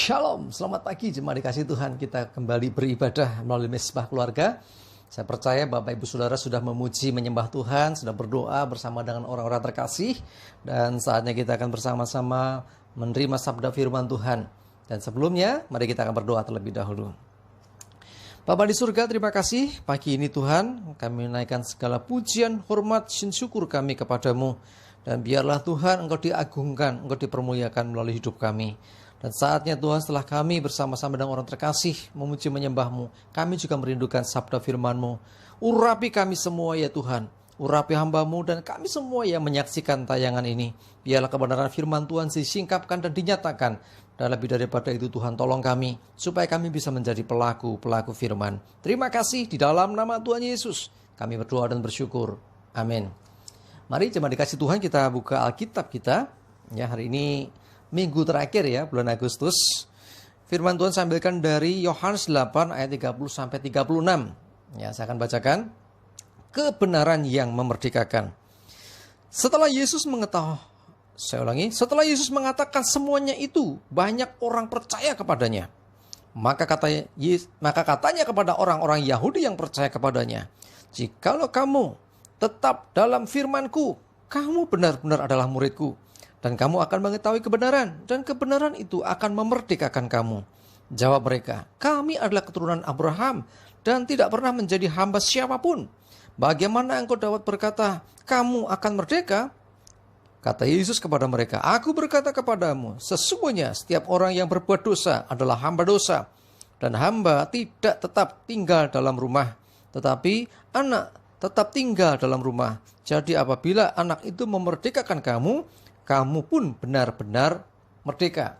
Shalom, selamat pagi jemaat dikasih Tuhan. Kita kembali beribadah melalui Mesbah Keluarga. Saya percaya Bapak Ibu Saudara sudah memuji, menyembah Tuhan, sudah berdoa bersama dengan orang-orang terkasih. Dan saatnya kita akan bersama-sama menerima sabda firman Tuhan. Dan sebelumnya, mari kita akan berdoa terlebih dahulu. Bapa di surga, terima kasih pagi ini Tuhan. Kami menaikkan segala pujian, hormat, syukur kami kepadamu. Dan biarlah Tuhan Engkau diagungkan, Engkau dipermuliakan melalui hidup kami. Dan saatnya Tuhan setelah kami bersama-sama dengan orang terkasih memuji menyembah-Mu, kami juga merindukan sabda firman-Mu. Urapi kami semua ya Tuhan, urapi hamba-Mu dan kami semua yang menyaksikan tayangan ini. Biarlah kebenaran firman Tuhan disingkapkan dan dinyatakan. Dan lebih daripada itu Tuhan tolong kami, supaya kami bisa menjadi pelaku firman. Terima kasih di dalam nama Tuhan Yesus. Kami berdoa dan bersyukur. Amin. Mari jemaat dikasih Tuhan kita buka Alkitab kita. Ya, hari ini minggu terakhir ya, bulan Agustus. Firman Tuhan saya ambilkan dari Yohanes 8 ayat 30 sampai 36. Ya, saya akan bacakan. Kebenaran yang memerdekakan. Setelah Yesus mengatakan semuanya itu, banyak orang percaya kepadanya. Maka katanya kepada orang-orang Yahudi yang percaya kepadanya, "Jikalau kamu tetap dalam firman-Ku, kamu benar-benar adalah murid-Ku. Dan kamu akan mengetahui kebenaran, dan kebenaran itu akan memerdekakan kamu." Jawab mereka, "Kami adalah keturunan Abraham, dan tidak pernah menjadi hamba siapapun. Bagaimana engkau dapat berkata, kamu akan merdeka?" Kata Yesus kepada mereka, "Aku berkata kepadamu, sesungguhnya setiap orang yang berbuat dosa adalah hamba dosa. Dan hamba tidak tetap tinggal dalam rumah, tetapi anak tetap tinggal dalam rumah. Jadi apabila anak itu memerdekakan kamu, kamu pun benar-benar merdeka."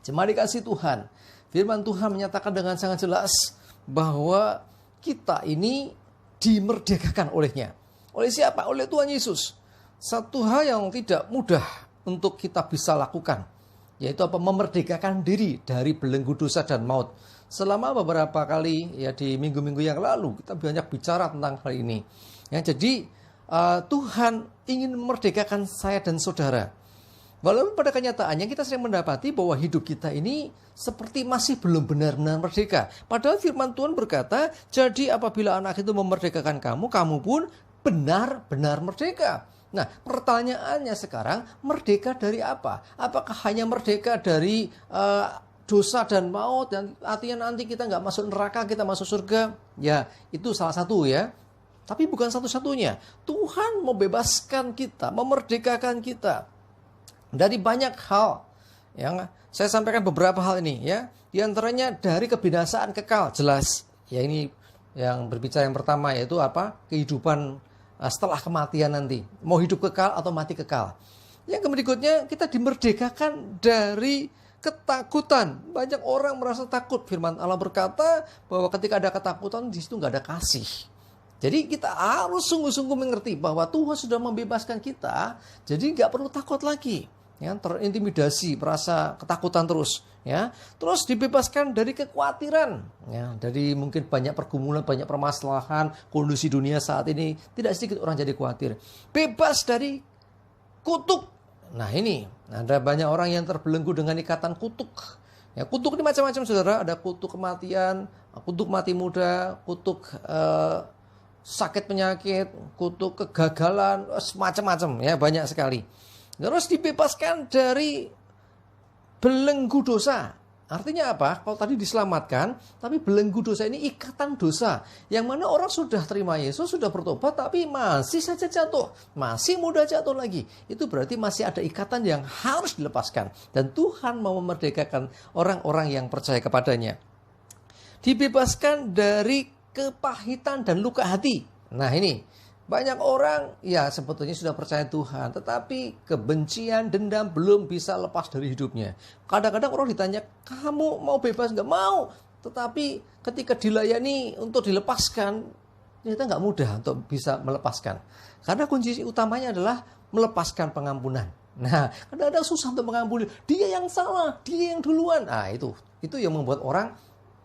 Jemaat dikasih Tuhan, firman Tuhan menyatakan dengan sangat jelas bahwa kita ini dimerdekakan olehnya. Oleh siapa? Oleh Tuhan Yesus. Satu hal yang tidak mudah untuk kita bisa lakukan, yaitu memerdekakan diri dari belenggu dosa dan maut. Selama beberapa kali ya di minggu-minggu yang lalu kita banyak bicara tentang hal ini. Ya, jadi Tuhan ingin memerdekakan saya dan saudara. Walaupun pada kenyataannya kita sering mendapati bahwa hidup kita ini seperti masih belum benar-benar merdeka. Padahal firman Tuhan berkata, jadi apabila anak itu memerdekakan kamu, kamu pun benar-benar merdeka. Nah, pertanyaannya sekarang, merdeka dari apa? Apakah hanya merdeka dari dosa dan maut, dan artinya nanti kita nggak masuk neraka, kita masuk surga? Ya, itu salah satu ya. Tapi bukan satu-satunya. Tuhan membebaskan kita, memerdekakan kita dari banyak hal. Yang saya sampaikan beberapa hal ini ya. Di antaranya dari kebinasaan kekal, jelas. Ya, ini yang berbicara yang pertama, yaitu apa? Kehidupan setelah kematian nanti. Mau hidup kekal atau mati kekal. Yang berikutnya, kita dimerdekakan dari ketakutan. Banyak orang merasa takut. Firman Allah berkata bahwa ketika ada ketakutan, di situ nggak ada kasih. Jadi kita harus sungguh-sungguh mengerti bahwa Tuhan sudah membebaskan kita, jadi nggak perlu takut lagi, ya, terintimidasi, merasa ketakutan terus, ya. Terus dibebaskan dari kekhawatiran, ya, dari mungkin banyak pergumulan, banyak permasalahan, kondisi dunia saat ini, tidak sedikit orang jadi khawatir. Bebas dari kutuk. Nah ini, ada banyak orang yang terbelenggu dengan ikatan kutuk. Ya, kutuk ini macam-macam saudara, ada kutuk kematian, kutuk mati muda, kutuk sakit penyakit, kutuk kegagalan, macam-macam ya, banyak sekali. Terus dibebaskan dari belenggu dosa. Artinya apa? Kalau tadi diselamatkan, tapi belenggu dosa ini ikatan dosa. Yang mana orang sudah terima Yesus, sudah bertobat, tapi masih saja jatuh. Masih mudah jatuh lagi. Itu berarti masih ada ikatan yang harus dilepaskan. Dan Tuhan mau memerdekakan orang-orang yang percaya kepadanya. Dibebaskan dari kepahitan dan luka hati. Nah ini, banyak orang ya sebetulnya sudah percaya Tuhan, tetapi kebencian, dendam belum bisa lepas dari hidupnya. Kadang-kadang orang ditanya, kamu mau bebas? Nggak mau. Tetapi ketika dilayani untuk dilepaskan, ternyata nggak mudah untuk bisa melepaskan. Karena kunci utamanya adalah melepaskan pengampunan. Nah, kadang-kadang susah untuk mengampuni. Dia yang salah, dia yang duluan. Nah itu yang membuat orang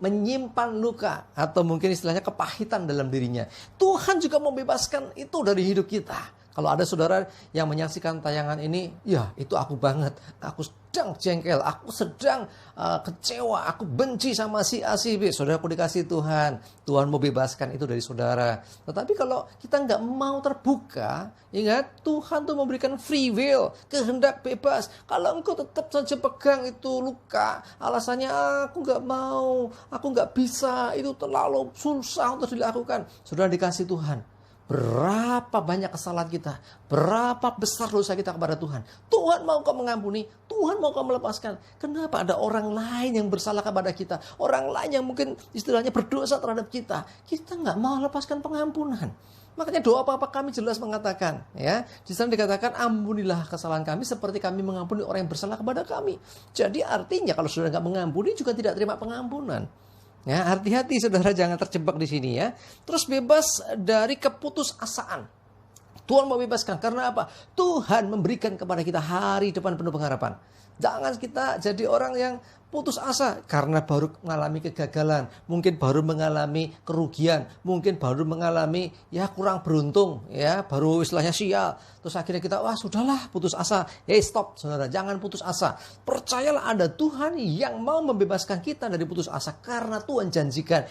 menyimpan luka atau mungkin istilahnya kepahitan dalam dirinya. Tuhan juga membebaskan itu dari hidup kita. Kalau ada saudara yang menyaksikan tayangan ini, ya itu aku banget. Aku sedang jengkel, aku sedang kecewa, aku benci sama si A, si B. Saudara, aku dikasih Tuhan. Tuhan mau bebaskan itu dari saudara. Tetapi kalau kita nggak mau terbuka, ingat Tuhan tuh memberikan free will, kehendak bebas. Kalau engkau tetap saja pegang itu luka, alasannya aku nggak mau, aku nggak bisa, itu terlalu susah untuk dilakukan. Saudara dikasih Tuhan. Berapa banyak kesalahan kita, berapa besar dosa kita kepada Tuhan. Tuhan mau kau mengampuni, Tuhan mau kau melepaskan. Kenapa ada orang lain yang bersalah kepada kita, orang lain yang mungkin istilahnya berdosa terhadap kita, kita nggak mau lepaskan pengampunan. Makanya doa Bapa kami jelas mengatakan, ya, di sana dikatakan ampunilah kesalahan kami seperti kami mengampuni orang yang bersalah kepada kami. Jadi artinya kalau saudara nggak mengampuni juga tidak terima pengampunan. Ya, hati-hati saudara, jangan terjebak di sini ya. Terus bebas dari keputusasaan. Tuhan mau bebaskan karena apa? Tuhan memberikan kepada kita hari depan penuh pengharapan. Jangan kita jadi orang yang putus asa karena baru mengalami kegagalan, mungkin baru mengalami kerugian, mungkin baru mengalami ya kurang beruntung, ya baru istilahnya sial. Terus akhirnya kita wah sudahlah putus asa. Stop saudara, jangan putus asa. Percayalah ada Tuhan yang mau membebaskan kita dari putus asa karena Tuhan janjikan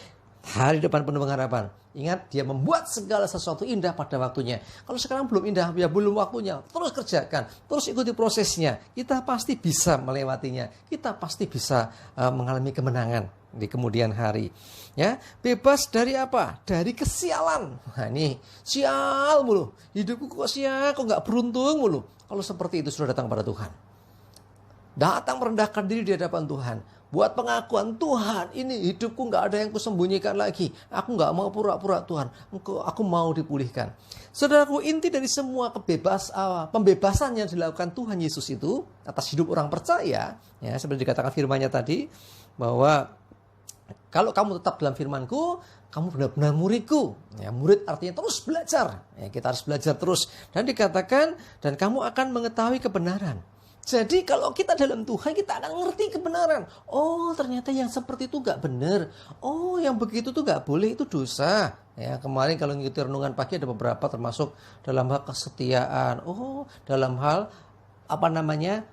hari depan penuh pengharapan. Ingat, dia membuat segala sesuatu indah pada waktunya. Kalau sekarang belum indah, ya belum waktunya. Terus kerjakan, terus ikuti prosesnya. Kita pasti bisa melewatinya. Kita pasti bisa mengalami kemenangan di kemudian hari. Ya, bebas dari apa? Dari kesialan. Nah ini, sial mulu. Hidupku kok sial, kok nggak beruntung mulu. Kalau seperti itu sudah datang pada Tuhan. Datang merendahkan diri di hadapan Tuhan. Buat pengakuan, Tuhan ini hidupku gak ada yang kusembunyikan lagi. Aku gak mau pura-pura Tuhan. Aku mau dipulihkan. Saudaraku, inti dari semua pembebasan yang dilakukan Tuhan Yesus itu atas hidup orang percaya, ya seperti dikatakan firman-Nya tadi, bahwa kalau kamu tetap dalam firman-Ku, kamu benar-benar murid-Ku. Ya, murid artinya terus belajar. Ya, kita harus belajar terus. Dan dikatakan, dan kamu akan mengetahui kebenaran. Jadi kalau kita dalam Tuhan, kita akan ngerti kebenaran. Oh, ternyata yang seperti itu gak benar. Oh, yang begitu tuh gak boleh, itu dosa. Ya, kemarin kalau ngikuti renungan pagi ada beberapa termasuk dalam hal kesetiaan. Oh, dalam hal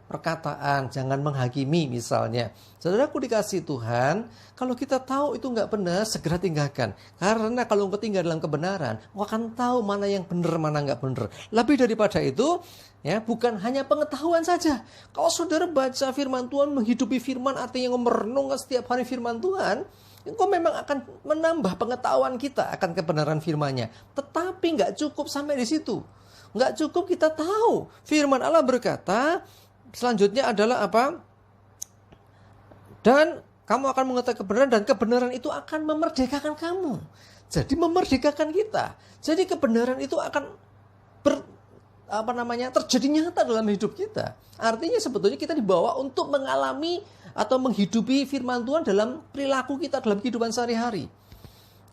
perkataan, jangan menghakimi misalnya. Saudaraku dikasih Tuhan, kalau kita tahu itu nggak benar, segera tinggalkan. Karena kalau engkau tinggal dalam kebenaran, engkau akan tahu mana yang benar, mana nggak benar. Lebih daripada itu, ya bukan hanya pengetahuan saja. Kalau saudara baca firman Tuhan, menghidupi firman, artinya merenungkan setiap hari firman Tuhan, engkau memang akan menambah pengetahuan kita akan kebenaran firman-Nya. Tetapi nggak cukup sampai di situ. Nggak cukup kita tahu. Firman Allah berkata, selanjutnya adalah apa? Dan kamu akan mengetahui kebenaran, dan kebenaran itu akan memerdekakan kamu. Jadi memerdekakan kita. Jadi kebenaran itu akan terjadi nyata dalam hidup kita. Artinya sebetulnya kita dibawa untuk mengalami atau menghidupi firman Tuhan dalam perilaku kita, dalam kehidupan sehari-hari.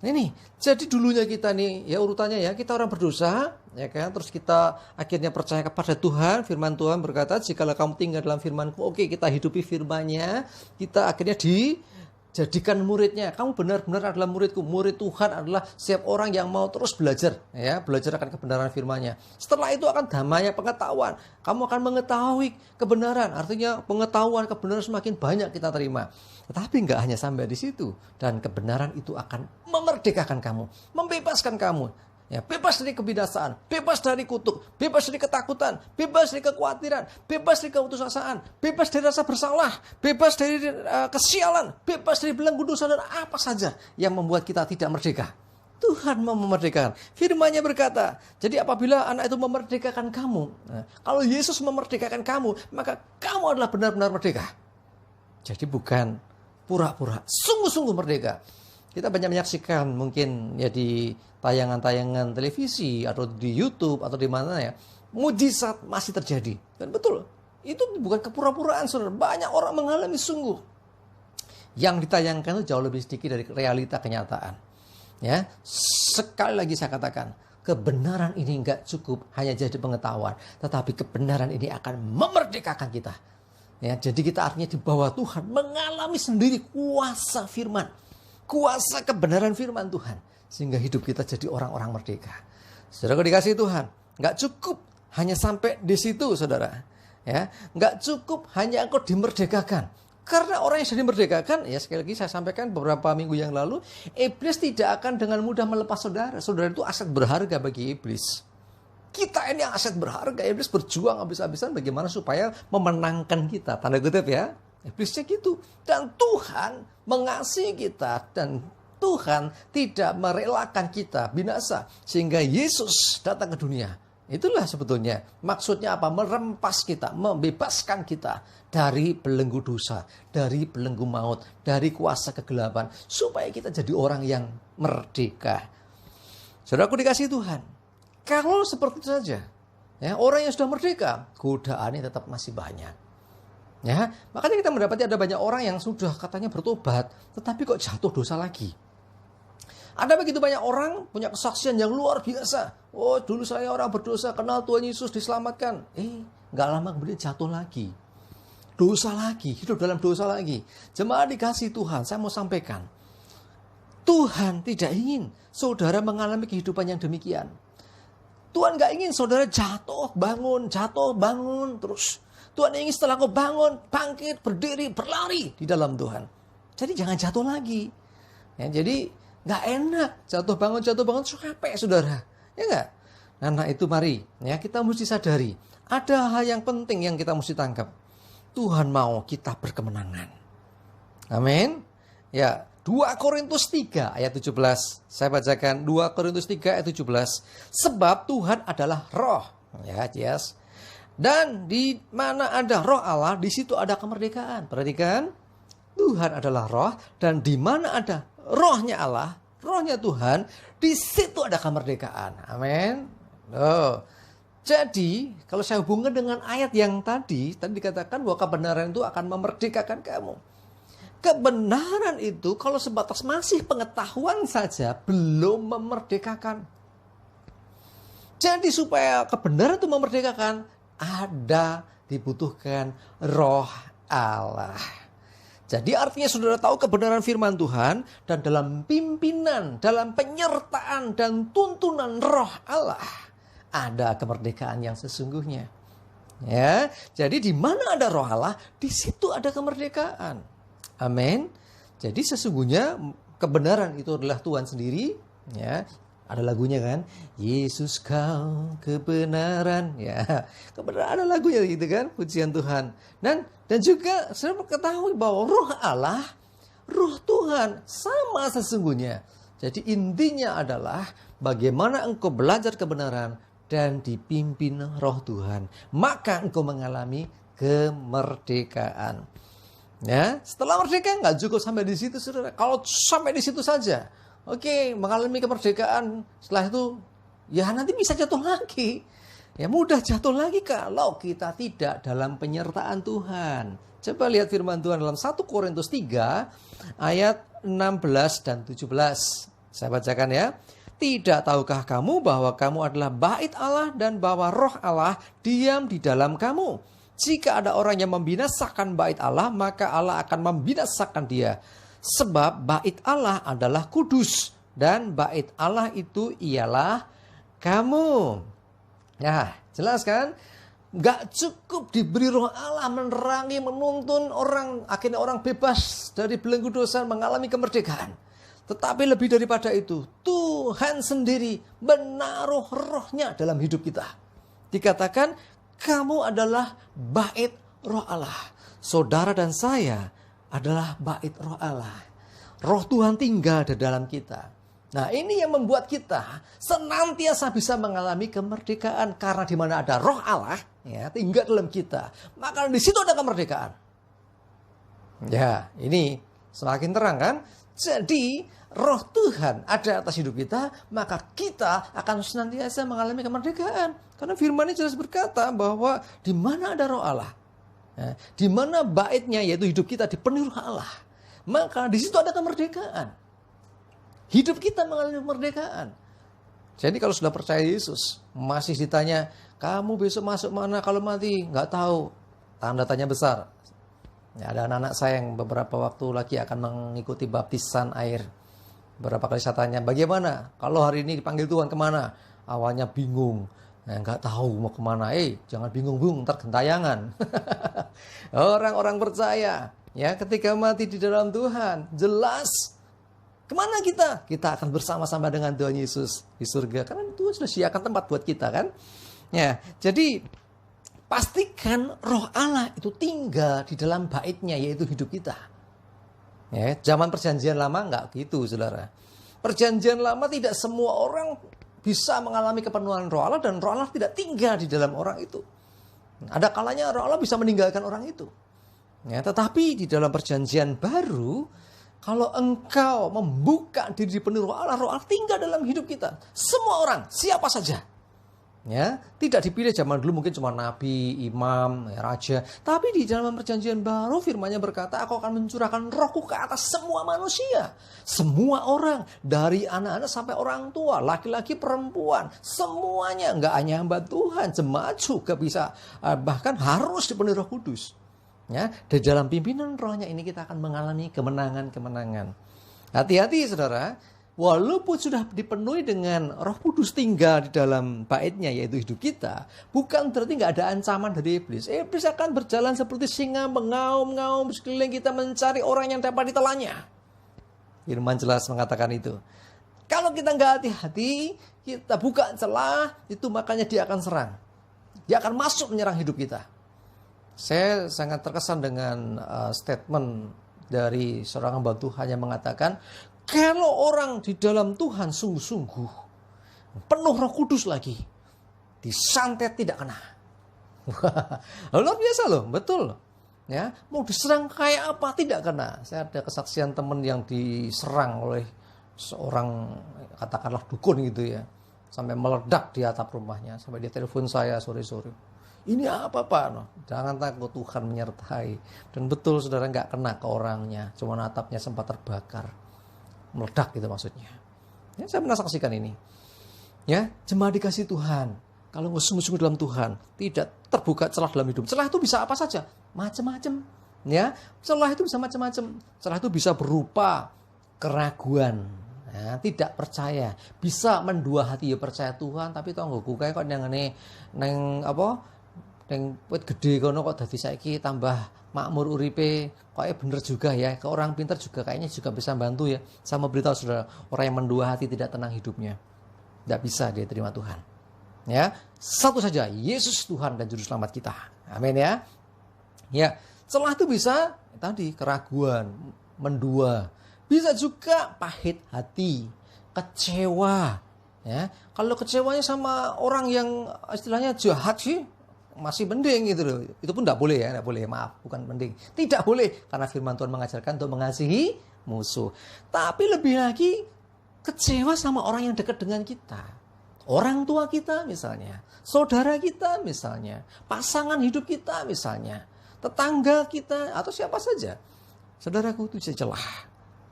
Ini, jadi dulunya kita nih, ya urutannya ya, kita orang berdosa, ya kan, terus kita akhirnya percaya kepada Tuhan. Firman Tuhan berkata, jikalau kamu tinggal dalam firman-Ku, oke, kita hidupi firman-Nya, kita akhirnya dijadikan muridnya. Kamu benar-benar adalah murid-Ku. Murid Tuhan adalah setiap orang yang mau terus belajar, ya, belajar akan kebenaran firman-Nya. Setelah itu akan damainya pengetahuan. Kamu akan mengetahui kebenaran, artinya pengetahuan kebenaran semakin banyak kita terima. Tetapi nggak hanya sampai di situ, dan kebenaran itu akan memerdekakan kamu, membebaskan kamu. Ya, bebas dari kebinasaan, bebas dari kutuk, bebas dari ketakutan, bebas dari kekhawatiran, bebas dari keputusasaan, bebas dari rasa bersalah, bebas dari kesialan, bebas dari belenggu dosa dan apa saja yang membuat kita tidak merdeka. Tuhan mau memerdekakan. Firman-Nya berkata, jadi apabila anak itu memerdekakan kamu, kalau Yesus memerdekakan kamu, maka kamu adalah benar-benar merdeka. Jadi bukan pura-pura, sungguh-sungguh merdeka. Kita banyak menyaksikan mungkin ya di tayangan-tayangan televisi atau di YouTube atau di mana ya, mujizat masih terjadi. Dan betul, itu bukan kepura-puraan, saudara. Banyak orang mengalami sungguh. Yang ditayangkan itu jauh lebih sedikit dari realita kenyataan. Ya, sekali lagi saya katakan, kebenaran ini enggak cukup hanya jadi pengetahuan, tetapi kebenaran ini akan memerdekakan kita. Ya, jadi kita artinya di bawah Tuhan mengalami sendiri kuasa firman, kuasa kebenaran firman Tuhan, sehingga hidup kita jadi orang-orang merdeka. Saudara dikasih Tuhan, Nggak cukup hanya sampai di situ, saudara. Ya, nggak cukup hanya engkau dimerdekakan. Karena orang yang sudah dimerdekakan, ya sekali lagi saya sampaikan beberapa minggu yang lalu, iblis tidak akan dengan mudah melepas saudara. Saudara itu aset berharga bagi iblis. Kita ini aset berharga. Iblis berjuang habis-habisan bagaimana supaya memenangkan kita. Tanda kutip ya. Iblisnya gitu. Dan Tuhan mengasihi kita. Dan Tuhan tidak merelakan kita binasa. Sehingga Yesus datang ke dunia. Itulah sebetulnya maksudnya apa? Merempas kita, membebaskan kita dari belenggu dosa, dari belenggu maut, dari kuasa kegelapan, supaya kita jadi orang yang merdeka. Saudaraku dikasihi Tuhan, kalau seperti itu saja, ya, orang yang sudah merdeka, godaannya tetap masih banyak. Ya, makanya kita mendapati ada banyak orang yang sudah katanya bertobat, tetapi kok jatuh dosa lagi. Ada begitu banyak orang punya kesaksian yang luar biasa. Oh, dulu saya orang berdosa, kenal Tuhan Yesus, diselamatkan. Nggak lama kemudian jatuh lagi. Dosa lagi, hidup dalam dosa lagi. Jemaat dikasih Tuhan, saya mau sampaikan. Tuhan tidak ingin saudara mengalami kehidupan yang demikian. Tuhan nggak ingin saudara jatuh, bangun terus. Tuhan ingin setelah kau bangun, bangkit, berdiri, berlari di dalam Tuhan. Jadi jangan jatuh lagi. Ya, jadi nggak enak jatuh bangun capek saudara, ya nggak? Nah itu mari ya kita mesti sadari ada hal yang penting yang kita mesti tangkap. Tuhan mau kita berkemenangan. Amin. Ya 2 Korintus 3 ayat 17. Saya bacakan 2 Korintus 3 ayat 17. Sebab Tuhan adalah roh. Ya, yes. Dan di mana ada roh Allah, di situ ada kemerdekaan. Perhatikan. Tuhan adalah roh, dan di mana ada rohnya Allah, rohnya Tuhan, di situ ada kemerdekaan. Amin. Jadi, kalau saya hubungkan dengan ayat yang tadi dikatakan bahwa kebenaran itu akan memerdekakan kamu. Kebenaran itu kalau sebatas masih pengetahuan saja belum memerdekakan. Jadi supaya kebenaran itu memerdekakan, dibutuhkan roh Allah. Jadi artinya saudara tahu kebenaran firman Tuhan, dan dalam pimpinan, dalam penyertaan dan tuntunan roh Allah, ada kemerdekaan yang sesungguhnya. Ya, jadi di mana ada roh Allah, di situ ada kemerdekaan. Amin. Jadi sesungguhnya kebenaran itu adalah Tuhan sendiri. Ya, ada lagunya kan, Yesus kau kebenaran. Ya, kebenaran ada lagunya gitu kan, pujian Tuhan. Dan juga saya ketahui bahwa roh Allah, roh Tuhan sama sesungguhnya. Jadi intinya adalah bagaimana engkau belajar kebenaran dan dipimpin roh Tuhan, maka engkau mengalami kemerdekaan. Ya, setelah merdeka nggak cukup sampai di situ, saudara. Kalau sampai di situ saja, oke, mengalami kemerdekaan, setelah itu ya nanti bisa jatuh lagi. Ya mudah jatuh lagi kalau kita tidak dalam penyertaan Tuhan. Coba lihat firman Tuhan dalam 1 Korintus 3 ayat 16 dan 17. Saya bacakan ya. Tidak tahukah kamu bahwa kamu adalah bait Allah dan bahwa roh Allah diam di dalam kamu? Jika ada orang yang membinasakan bait Allah, maka Allah akan membinasakan dia. Sebab bait Allah adalah kudus, dan bait Allah itu ialah kamu. Ya, jelas kan? Gak cukup diberi roh Allah menerangi, menuntun orang, akhirnya orang bebas dari belenggu dosa, mengalami kemerdekaan. Tetapi lebih daripada itu, Tuhan sendiri menaruh rohnya dalam hidup kita. Dikatakan, kamu adalah bait roh Allah. Saudara dan saya adalah bait roh Allah. Roh Tuhan tinggal di dalam kita. Nah, ini yang membuat kita senantiasa bisa mengalami kemerdekaan. Karena di mana ada roh Allah, ya, tinggal dalam kita, maka di situ ada kemerdekaan. Ya, ini semakin terang kan? Jadi, roh Tuhan ada atas hidup kita, maka kita akan senantiasa mengalami kemerdekaan. Karena firman-Nya jelas berkata bahwa di mana ada roh Allah, ya, di mana baitnya yaitu hidup kita dipenuhi roh Allah, maka di situ ada kemerdekaan. Hidup kita mengalami kemerdekaan. Jadi kalau sudah percaya Yesus, masih ditanya, kamu besok masuk mana kalau mati? Nggak tahu. Tanda tanya besar. Ya, ada anak-anak saya yang beberapa waktu lagi akan mengikuti baptisan air. Beberapa kali saya tanya, bagaimana? Kalau hari ini dipanggil Tuhan kemana? Awalnya bingung. Nah, nggak tahu mau kemana. Jangan bingung-bingung, ntar gentayangan. Orang-orang percaya, ya, ketika mati di dalam Tuhan, jelas kemana kita? Kita akan bersama-sama dengan Tuhan Yesus di surga. Karena Tuhan sudah sediakan tempat buat kita, kan? Ya, jadi pastikan Roh Allah itu tinggal di dalam bait-Nya, yaitu hidup kita. Ya, zaman perjanjian lama nggak gitu, saudara. Perjanjian lama tidak semua orang bisa mengalami kepenuhan Roh Allah, dan Roh Allah tidak tinggal di dalam orang itu. Ada kalanya Roh Allah bisa meninggalkan orang itu. Ya, tetapi di dalam perjanjian baru, kalau engkau membuka diri dipenuhi Roh Allah tinggal dalam hidup kita. Semua orang, siapa saja. Ya, tidak dipilih. Zaman dulu mungkin cuma nabi, imam, ya, raja. Tapi di dalam perjanjian baru firman-Nya berkata, aku akan mencurahkan Rohku ke atas semua manusia. Semua orang, dari anak-anak sampai orang tua, laki-laki, perempuan, semuanya. Enggak hanya hamba Tuhan, jemaat juga bisa, bahkan harus dipenuhi Roh Kudus. Ya, di dalam pimpinan Roh-Nya ini kita akan mengalami kemenangan-kemenangan. Hati-hati, saudara. Walaupun sudah dipenuhi dengan Roh Kudus tinggal di dalam bait-Nya, yaitu hidup kita, bukan berarti nggak ada ancaman dari iblis. Iblis akan berjalan seperti singa, mengaum-ngaum sekeliling kita, mencari orang yang dapat ditelannya. Firman jelas mengatakan itu. Kalau kita nggak hati-hati, kita buka celah, itu makanya dia akan serang. Dia akan masuk menyerang hidup kita. Saya sangat terkesan dengan statement dari seorang hamba Tuhan yang mengatakan, kalau orang di dalam Tuhan sungguh-sungguh, penuh Roh Kudus lagi, disantet tidak kena. Luar biasa loh, betul. Ya, mau diserang kayak apa tidak kena. Saya ada kesaksian teman yang diserang oleh seorang, katakanlah dukun gitu ya, sampai meledak di atap rumahnya, sampai dia telepon saya sore-sore. Ini apa Pak? No, jangan takut, Tuhan menyertai. Dan betul, saudara, nggak kena ke orangnya, cuma atapnya sempat terbakar. Meledak gitu maksudnya. Ya, saya pernah saksikan ini. Ya, jemaat dikasih Tuhan, kalau sungguh-sungguh dalam Tuhan, tidak terbuka celah dalam hidup. Celah itu bisa apa saja, macam-macam. Ya, celah itu bisa macam-macam. Celah itu bisa berupa keraguan, ya, tidak percaya, bisa mendua hati, ya percaya Tuhan, tapi tau nggak kayak kok neng apa, neng wit gede kono kok dadi saiki tambah makmur uripe, kayaknya bener juga ya. Ke orang pintar juga kayaknya juga bisa bantu ya. Sama beritahu saudara, orang yang mendua hati tidak tenang hidupnya, tidak bisa dia terima Tuhan. Ya, satu saja, Yesus Tuhan dan Juru Selamat kita. Amin ya. Ya, celah itu bisa tadi keraguan, mendua, bisa juga pahit hati, kecewa. Ya, kalau kecewanya sama orang yang istilahnya jahat sih, masih mending gitu loh. Itu pun tidak boleh ya, tidak boleh, maaf, bukan mending. Tidak boleh, karena firman Tuhan mengajarkan untuk mengasihi musuh. Tapi lebih lagi, kecewa sama orang yang dekat dengan kita. Orang tua kita misalnya, saudara kita misalnya, pasangan hidup kita misalnya, tetangga kita, atau siapa saja. Saudaraku, itu bisa celah.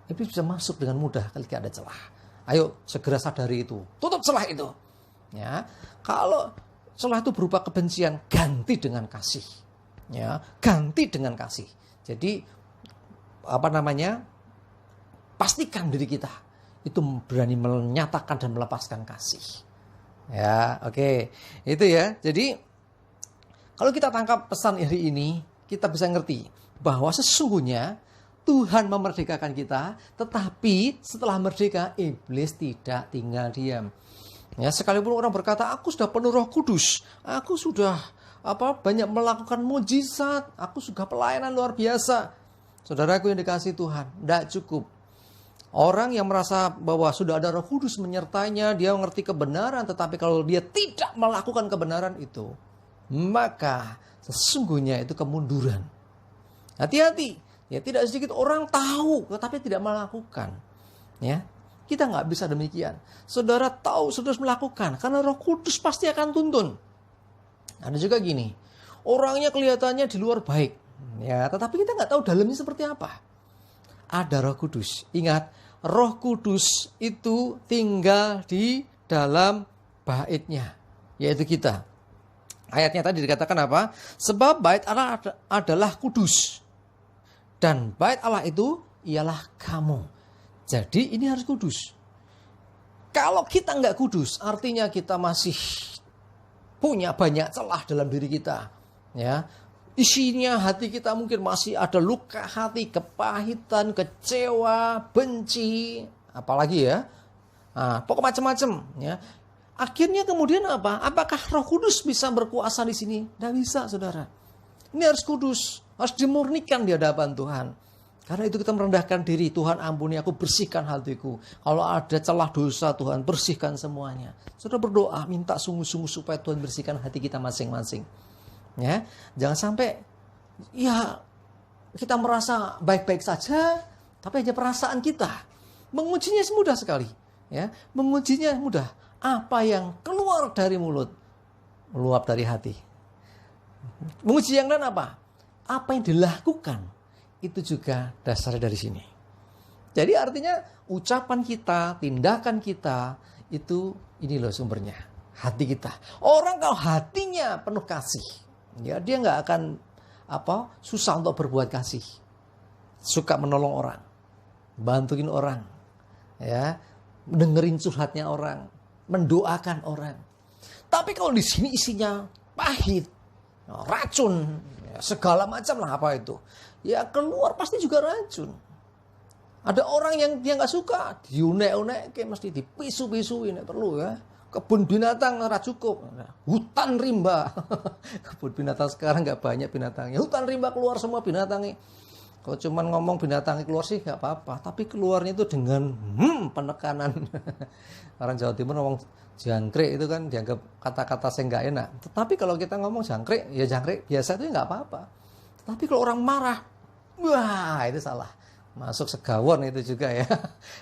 Iblis bisa masuk dengan mudah ketika ada celah. Ayo segera sadari itu, tutup celah itu. Ya, kalau celah itu berupa kebencian, ganti dengan kasih. Ya, ganti dengan kasih. Jadi pastikan diri kita itu berani menyatakan dan melepaskan kasih. Ya, oke. Itu ya. Jadi kalau kita tangkap pesan hari ini, kita bisa ngerti bahwa sesungguhnya Tuhan memerdekakan kita, tetapi setelah merdeka, iblis tidak tinggal diam. Ya, sekalipun orang berkata, aku sudah penuh Roh Kudus, aku sudah banyak melakukan mujizat, aku sudah pelayanan luar biasa. Saudaraku yang dikasihi Tuhan, tidak cukup. Orang yang merasa bahwa sudah ada Roh Kudus menyertainya, dia mengerti kebenaran, tetapi kalau dia tidak melakukan kebenaran itu, maka sesungguhnya itu kemunduran. Hati-hati, ya, tidak sedikit orang tahu tetapi tidak melakukan. Ya, kita nggak bisa demikian. Saudara tahu, saudara melakukan, karena Roh Kudus pasti akan tuntun. Ada juga gini, orangnya kelihatannya di luar baik, ya, tetapi kita nggak tahu dalamnya seperti apa. Ada Roh Kudus. Ingat, Roh Kudus itu tinggal di dalam bait-Nya, yaitu kita. Ayatnya tadi dikatakan apa? Sebab bait Allah adalah kudus, dan bait Allah itu ialah kamu. Jadi ini harus kudus. Kalau kita nggak kudus, artinya kita masih punya banyak celah dalam diri kita. Ya, isinya hati kita mungkin masih ada luka hati, kepahitan, kecewa, benci, apalagi ya. Nah, pokok macam-macam ya. Akhirnya kemudian apa? Apakah Roh Kudus bisa berkuasa di sini? Tidak bisa, saudara. Ini harus kudus, harus dimurnikan di hadapan Tuhan. Karena itu kita merendahkan diri. Tuhan ampuni aku, bersihkan hatiku. Kalau ada celah dosa, Tuhan bersihkan semuanya. Saudara berdoa, minta sungguh-sungguh supaya Tuhan bersihkan hati kita masing-masing. Ya, jangan sampai ya kita merasa baik-baik saja, tapi hanya perasaan kita. Mengujinya mudah sekali. Ya, mengujinya mudah. Apa yang keluar dari mulut, meluap dari hati. Menguji yang lain apa? Apa yang dilakukan, itu juga dasarnya dari sini. Jadi artinya ucapan kita, tindakan kita, itu ini loh sumbernya. Hati kita. Orang kalau hatinya penuh kasih, ya dia nggak akan susah untuk berbuat kasih. Suka menolong orang, bantuin orang, ya, dengerin curhatnya orang, mendoakan orang. Tapi kalau di sini isinya pahit, racun, ya, segala macam lah apa itu. Ya keluar pasti juga racun. Ada orang yang dia nggak suka, diunek-unek, kayak mesti dipisu-pisuin, perlu ya. Kebun binatang ora cukup, hutan rimba. Kebun binatang sekarang nggak banyak binatangnya. Hutan rimba keluar semua binatangnya. Kalau cuman ngomong binatangnya keluar sih nggak apa-apa, tapi keluarnya itu dengan penekanan. Orang Jawa Timur ngomong jangkrik itu kan dianggap kata-kata yang nggak enak. Tetapi kalau kita ngomong jangkrik, ya jangkrik biasa itu nggak apa-apa. Tapi kalau orang marah, wah itu salah. Masuk segawon itu juga ya.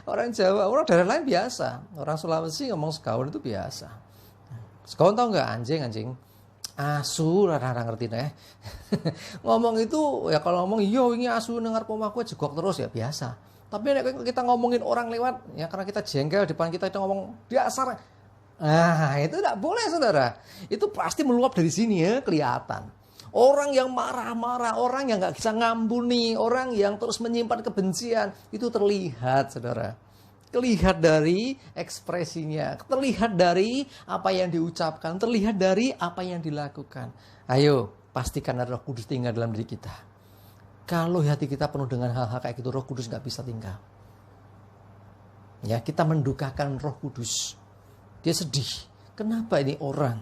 Orang Jawa, orang daerah lain biasa. Orang Sulawesi ngomong segawon itu biasa. Segawon tau nggak? Anjing. Asu, rada-rada ngerti deh. Ngomong itu ya kalau ngomong yo ini asu dengar pomaku jegok terus ya biasa. Tapi kita ngomongin orang lewat ya karena kita jengkel depan kita ngomong dasar. Nah, itu tidak boleh, saudara. Itu pasti meluap dari sini ya, kelihatan. Orang yang marah-marah, orang yang nggak bisa ngampuni, orang yang terus menyimpan kebencian, itu terlihat, saudara. Terlihat dari ekspresinya, terlihat dari apa yang diucapkan, terlihat dari apa yang dilakukan. Ayo, pastikan ada Roh Kudus tinggal dalam diri kita. Kalau hati kita penuh dengan hal-hal kayak gitu, Roh Kudus nggak bisa tinggal. Ya, kita mendukakan Roh Kudus. Dia sedih. Kenapa ini orang?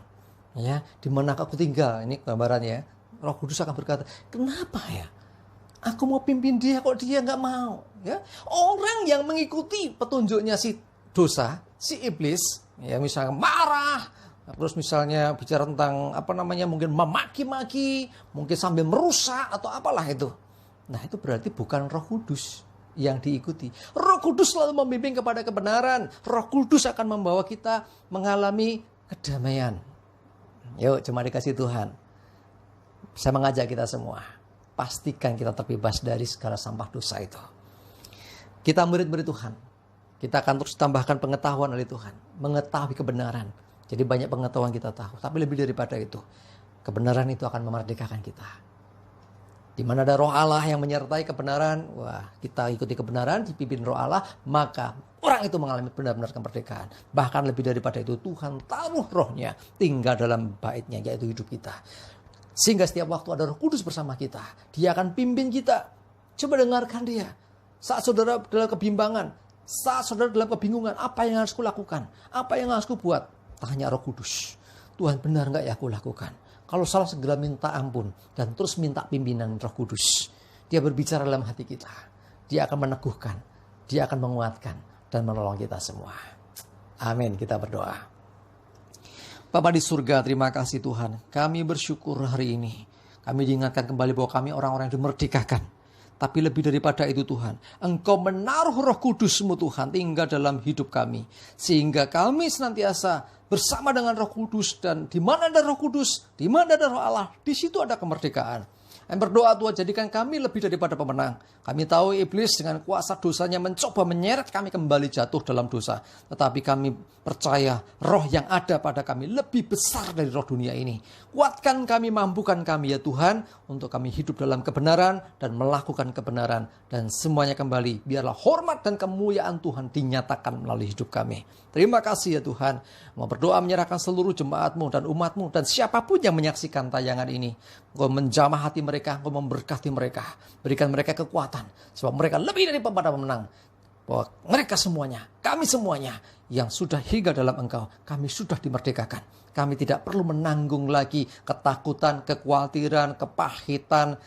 Ya, di mana aku tinggal? Ini gambarannya. Roh Kudus akan berkata, kenapa ya? Aku mau pimpin dia kok dia nggak mau. Ya, orang yang mengikuti petunjuknya si dosa, si iblis, ya misalnya marah, terus misalnya bicara tentang mungkin memaki-maki, mungkin sambil merusak atau apalah itu. Nah itu berarti bukan Roh Kudus yang diikuti. Roh Kudus selalu membimbing kepada kebenaran. Roh Kudus akan membawa kita mengalami kedamaian. Yuk, cuma dikasih Tuhan. Saya mengajak kita semua, pastikan kita terbebas dari segala sampah dosa itu. Kita murid-murid Tuhan. Kita akan terus tambahkan pengetahuan oleh Tuhan. Mengetahui kebenaran. Jadi banyak pengetahuan kita tahu. Tapi lebih daripada itu, kebenaran itu akan memerdekakan kita. Di mana ada Roh Allah yang menyertai kebenaran, wah kita ikuti kebenaran, dipimpin Roh Allah, maka orang itu mengalami benar-benar kemerdekaan. Bahkan lebih daripada itu, Tuhan taruh Rohnya tinggal dalam baitnya, yaitu hidup kita. Sehingga setiap waktu ada Roh Kudus bersama kita. Dia akan pimpin kita. Coba dengarkan dia. Saat saudara dalam kebimbangan, saat saudara dalam kebingungan, apa yang harus kulakukan? Apa yang harus kubuat? Tanya Roh Kudus. Tuhan benar nggak ya aku lakukan? Kalau salah segera minta ampun. Dan terus minta pimpinan Roh Kudus. Dia berbicara dalam hati kita. Dia akan meneguhkan. Dia akan menguatkan. Dan menolong kita semua. Amin. Kita berdoa. Bapa di surga, terima kasih Tuhan. Kami bersyukur hari ini. Kami diingatkan kembali bahwa kami orang-orang yang dimerdekakan. Tapi lebih daripada itu Tuhan, Engkau menaruh Roh Kudus-Mu Tuhan tinggal dalam hidup kami. Sehingga kami senantiasa bersama dengan Roh Kudus. Dan di mana ada Roh Kudus, di mana ada Roh Allah, di situ ada kemerdekaan. Kami berdoa Tuhan, jadikan kami lebih daripada pemenang. Kami tahu iblis dengan kuasa dosanya mencoba menyeret kami kembali jatuh dalam dosa. Tetapi kami percaya roh yang ada pada kami lebih besar dari roh dunia ini. Kuatkan kami, mampukan kami ya Tuhan, untuk kami hidup dalam kebenaran dan melakukan kebenaran. Dan semuanya kembali, biarlah hormat dan kemuliaan Tuhan dinyatakan melalui hidup kami. Terima kasih ya Tuhan. Mau berdoa menyerahkan seluruh jemaat-Mu dan umat-Mu dan siapapun yang menyaksikan tayangan ini. Engkau menjamah hati mereka, Engkau memberkati mereka. Berikan mereka kekuatan, sebab mereka lebih daripada pemenang. Bahwa mereka semuanya, kami semuanya yang sudah hingga dalam Engkau, kami sudah dimerdekakan. Kami tidak perlu menanggung lagi ketakutan, kekhawatiran, kepahitan,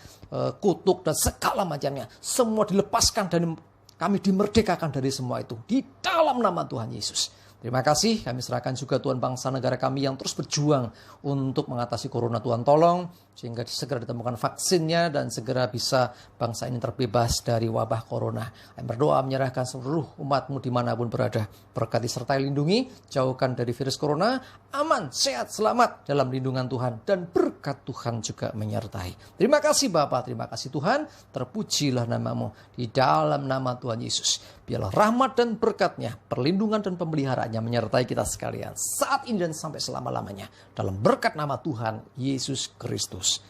kutuk dan segala macamnya. Semua dilepaskan dan kami dimerdekakan dari semua itu di dalam nama Tuhan Yesus. Terima kasih, kami serahkan juga Tuhan bangsa negara kami yang terus berjuang untuk mengatasi corona. Tuhan tolong sehingga segera ditemukan vaksinnya dan segera bisa bangsa ini terbebas dari wabah corona. Kami berdoa menyerahkan seluruh umat-Mu dimanapun berada. Berkati sertai lindungi, jauhkan dari virus corona, aman, sehat, selamat dalam lindungan Tuhan. Dan berkat Tuhan juga menyertai. Terima kasih Bapa, terima kasih Tuhan. Terpujilah nama-Mu di dalam nama Tuhan Yesus. Biarlah rahmat dan berkat-Nya, perlindungan dan pemeliharaannya menyertai kita sekalian saat ini dan sampai selama-lamanya. Dalam berkat nama Tuhan Yesus Kristus.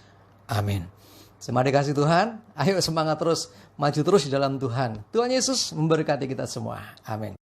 Amin. Semoga dikasih Tuhan. Ayo semangat terus, maju terus di dalam Tuhan. Tuhan Yesus memberkati kita semua. Amin.